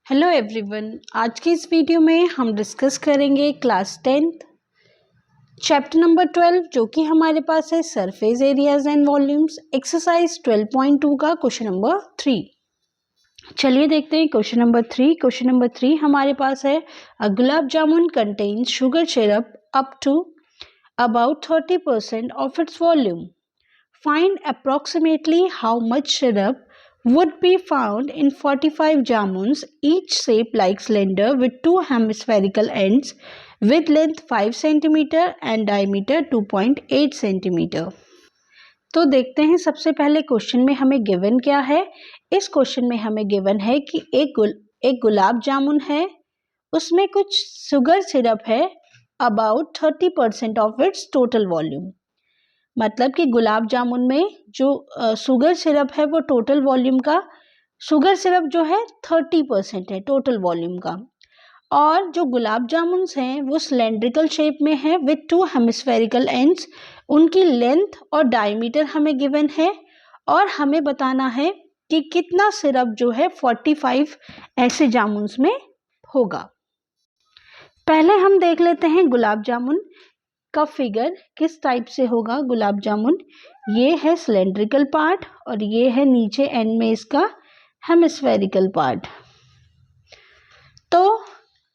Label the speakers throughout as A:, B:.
A: Hello everyone, आज की इस वीडियो में हम डिस्कस करेंगे क्लास 10th चैप्टर नंबर 12 जो कि हमारे पास है surface areas and volumes exercise 12.2 का क्वेश्चन नंबर 3। चलिए देखते हैं क्वेश्चन नंबर 3। क्वेश्चन नंबर 3 हमारे पास है a gulab jamun contains sugar syrup up to about 30% of its volume. Find approximately how much syrup would be found in 45 jamuns, each shaped like cylinder with two hemispherical ends with length 5 cm and diameter 2.8 cm. तो देखते हैं सबसे पहले question में हमें given क्या है। इस क्वेश्चन में हमें गिवन है कि एक गुलाब जामुन है, उसमें कुछ शुगर सिरप है about 30% of its total volume. मतलब कि गुलाब जामुन में जो शुगर सिरप है वो टोटल वॉल्यूम का शुगर सिरप जो है 30% है टोटल वॉल्यूम का। और जो गुलाब जामुन हैं वो सिलेंड्रिकल शेप में है विथ टू हेमिस्फेरिकल एंड्स। उनकी लेंथ और डायमीटर हमें गिवन है और हमें बताना है कि कितना सिरप जो है 45 ऐसे जामुन्स में होगा। पहले हम देख लेते हैं गुलाब जामुन का फिगर किस टाइप से होगा। गुलाब जामुन ये है सिलेंड्रिकल पार्ट और ये है नीचे एंड में इसका हेमिस्फेरिकल पार्ट। तो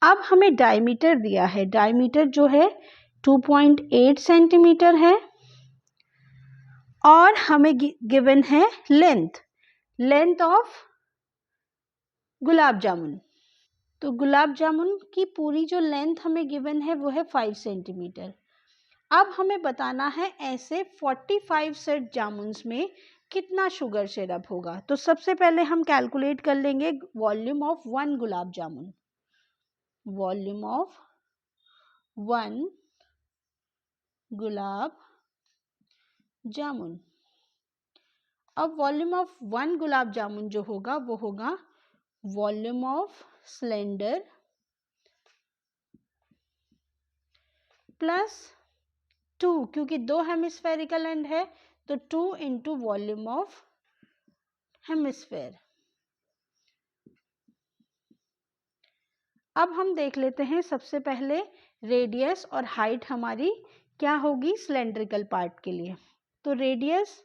A: अब हमें डायमीटर दिया है, डायमीटर जो है 2.8 सेंटीमीटर है और हमें गिवन है लेंथ ऑफ गुलाब जामुन। तो गुलाब जामुन की पूरी जो लेंथ हमें गिवन है वो है 5 सेंटीमीटर। अब हमें बताना है ऐसे 45 सेट जामुन्स में कितना शुगर सिरप होगा। तो सबसे पहले हम कैलकुलेट कर लेंगे volume of 1 gulab jamun. Volume of 1 gulab jamun. अब वॉल्यूम ऑफ 1 गुलाब जामुन जो होगा वो होगा वॉल्यूम ऑफ सिलेंडर प्लस 2, क्योंकि 2 हेमिस्फेरिकल एंड है तो 2 इंटू वॉल्यूम ऑफ हेमिस्फेयर। अब हम देख लेते हैं सबसे पहले रेडियस और हाइट हमारी क्या होगी सिलेंड्रिकल पार्ट के लिए। तो रेडियस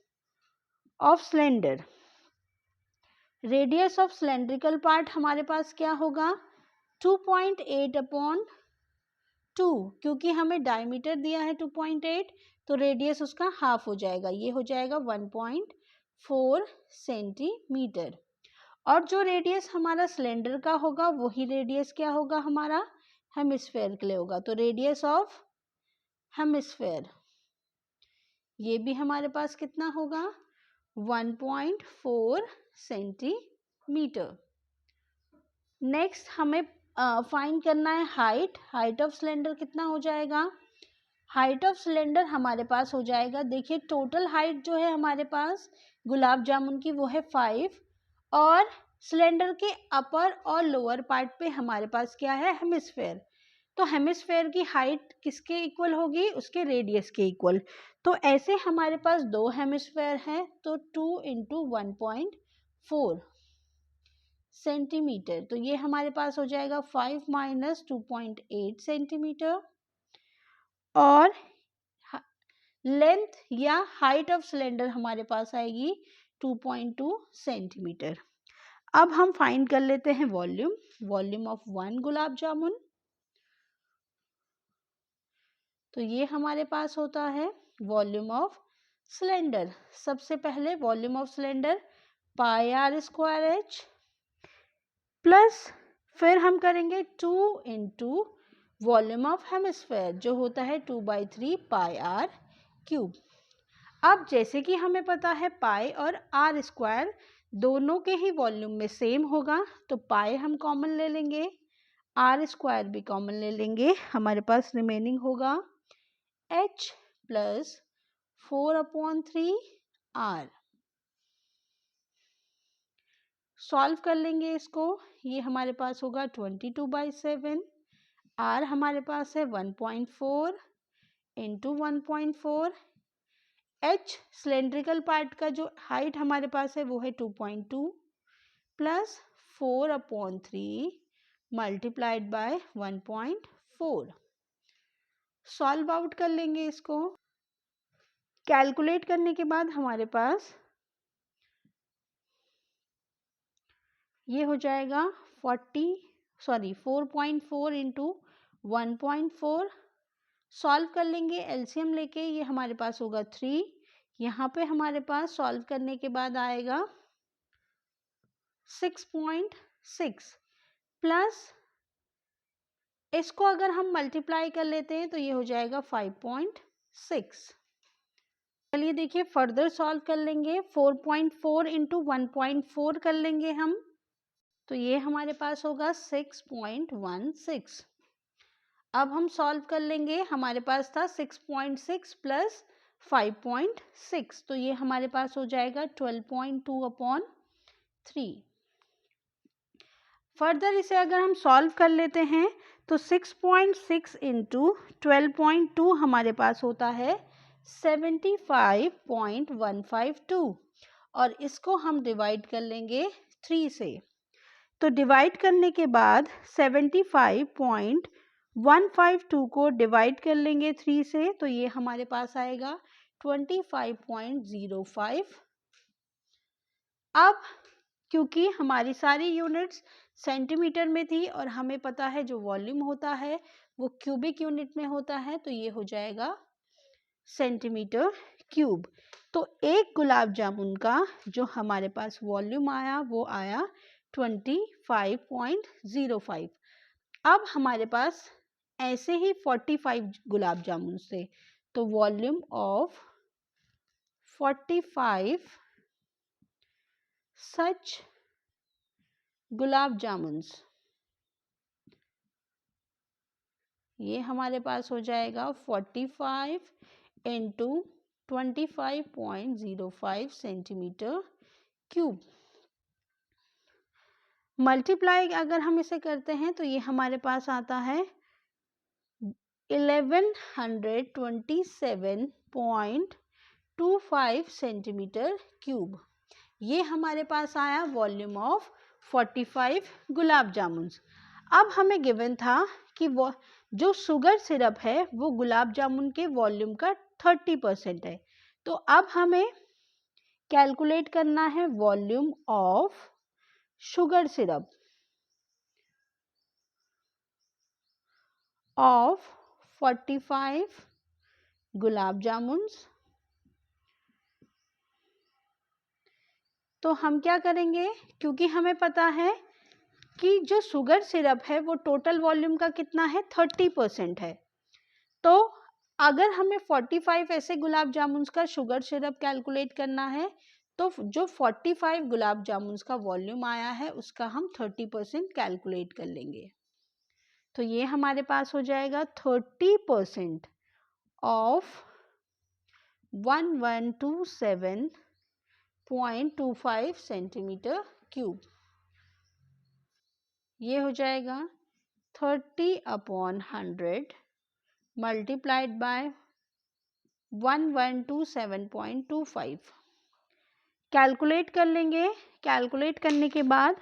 A: ऑफ सिलेंड्रिकल पार्ट हमारे पास क्या होगा 2.8 अपॉन 2, क्योंकि हमें डायमीटर दिया है 2.8 तो रेडियस उसका हाफ हो जाएगा, ये हो जाएगा 1.4 सेंटीमीटर। और जो रेडियस हमारा सिलेंडर का होगा वही रेडियस क्या होगा हमारा हेमिस्फेयर के लिए होगा। तो रेडियस ऑफ हेमिस्फेयर ये भी हमारे पास कितना होगा 1.4 सेंटीमीटर। नेक्स्ट हमें फाइंड करना है हाइट ऑफ सिलेंडर कितना हो जाएगा। हाइट ऑफ सिलेंडर हमारे पास हो जाएगा, देखिए टोटल हाइट जो है हमारे पास गुलाब जामुन की वो है 5 और सिलेंडर के अपर और लोअर पार्ट पे हमारे पास क्या है हेमिस्फेयर। तो हेमिस्फेयर की हाइट किसके इक्वल होगी उसके रेडियस के इक्वल। तो ऐसे हमारे पास 2 हेमिस्फेयर हैं तो 2 इंटू 1.4 सेंटीमीटर। तो ये हमारे पास हो जाएगा 5 माइनस 2.8 सेंटीमीटर। और लेंथ या हाइट ऑफ सिलेंडर हमारे पास आएगी 2.2 सेंटीमीटर। अब हम फाइंड कर लेते हैं वॉल्यूम ऑफ 1 गुलाब जामुन। तो ये हमारे पास होता है वॉल्यूम ऑफ सिलेंडर। सबसे पहले volume of cylinder pi r square h plus फिर हम करेंगे 2 इंटू वॉल्यूम ऑफ हेमिस्फेयर जो होता है 2/3 पाई आर क्यूब। अब जैसे कि हमें पता है पाई और आर स्क्वायर दोनों के ही वॉल्यूम में सेम होगा तो पाई हम कॉमन ले लेंगे, आर स्क्वायर भी कॉमन ले लेंगे, हमारे पास रिमेनिंग होगा h प्लस 4/3 r। सॉल्व कर लेंगे इसको, ये हमारे पास होगा 22/7। r हमारे पास है 1.4 इंटू 1.4। h सिलेंड्रिकल पार्ट का जो हाइट हमारे पास है वो है 2.2 plus 4/3 multiplied by 1.4। Solve out कर लेंगे इसको। कैलकुलेट करने के बाद हमारे पास ये हो जाएगा 4.4 इंटू 1.4। सॉल्व कर लेंगे एलसीएम लेके, ये हमारे पास होगा 3। यहाँ पे हमारे पास सॉल्व करने के बाद आएगा 6.6 प्लस इसको अगर हम मल्टीप्लाई कर लेते हैं तो ये हो जाएगा 5.6। चलिए देखिए फर्दर सॉल्व कर लेंगे। 4.4 इंटू 1.4 कर लेंगे हम, तो ये हमारे पास होगा 6.16। अब हम सॉल्व कर लेंगे, हमारे पास था 6.6 प्लस 5.6, तो ये हमारे पास हो जाएगा 12.2/3। फर्दर इसे अगर हम सॉल्व कर लेते हैं तो 6.6 इंटू 12.2 हमारे पास होता है 75.152 और इसको हम डिवाइड कर लेंगे 3 से। तो डिवाइड करने के बाद 75.152 को डिवाइड कर लेंगे 3 से, तो ये हमारे पास आएगा 25.05। अब क्योंकि हमारी सारी यूनिट्स सेंटीमीटर में थी और हमें पता है जो वॉल्यूम होता है वो क्यूबिक यूनिट में होता है, तो ये हो जाएगा सेंटीमीटर क्यूब। तो एक गुलाब जामुन का जो हमारे पास वॉल्यूम आया वो आया 25.05। अब हमारे पास ऐसे ही 45 गुलाब जामुन से, तो वॉल्यूम ऑफ 45 सच गुलाब जामुन्स, ये हमारे पास हो जाएगा 45 इंटू 25.05 सेंटीमीटर क्यूब। मल्टीप्लाई अगर हम इसे करते हैं तो ये हमारे पास आता है 1127.25 सेंटीमीटर क्यूब। ये हमारे पास आया वॉल्यूम ऑफ 45 गुलाब जामुन। अब हमें गिवन था कि वो जो शुगर सिरप है वो गुलाब जामुन के वॉल्यूम का 30% है, तो अब हमें कैलकुलेट करना है volume of sugar syrup of 45 gulab jamuns. तो हम क्या करेंगे, क्योंकि हमें पता है कि जो शुगर सिरप है वो टोटल वॉल्यूम का कितना है 30% है, तो अगर हमें 45 ऐसे गुलाब जामुन्स का शुगर सिरप कैलकुलेट करना है तो जो 45 गुलाब जामुन्स का वॉल्यूम आया है उसका हम 30% कैलकुलेट कर लेंगे। तो ये हमारे पास हो जाएगा 30% ऑफ 1127.25 सेंटीमीटर क्यूब। ये हो जाएगा 30/100 मल्टीप्लाइड बाय 1127.25। कैलकुलेट कर लेंगे। कैलकुलेट करने के बाद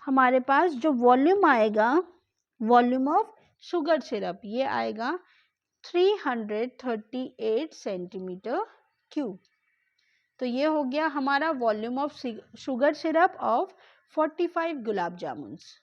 A: हमारे पास जो वॉल्यूम आएगा, वॉल्यूम ऑफ शुगर सिरप, ये आएगा 338 सेंटीमीटर क्यूब। तो ये हो गया हमारा volume of sugar syrup of 45 gulab jamuns.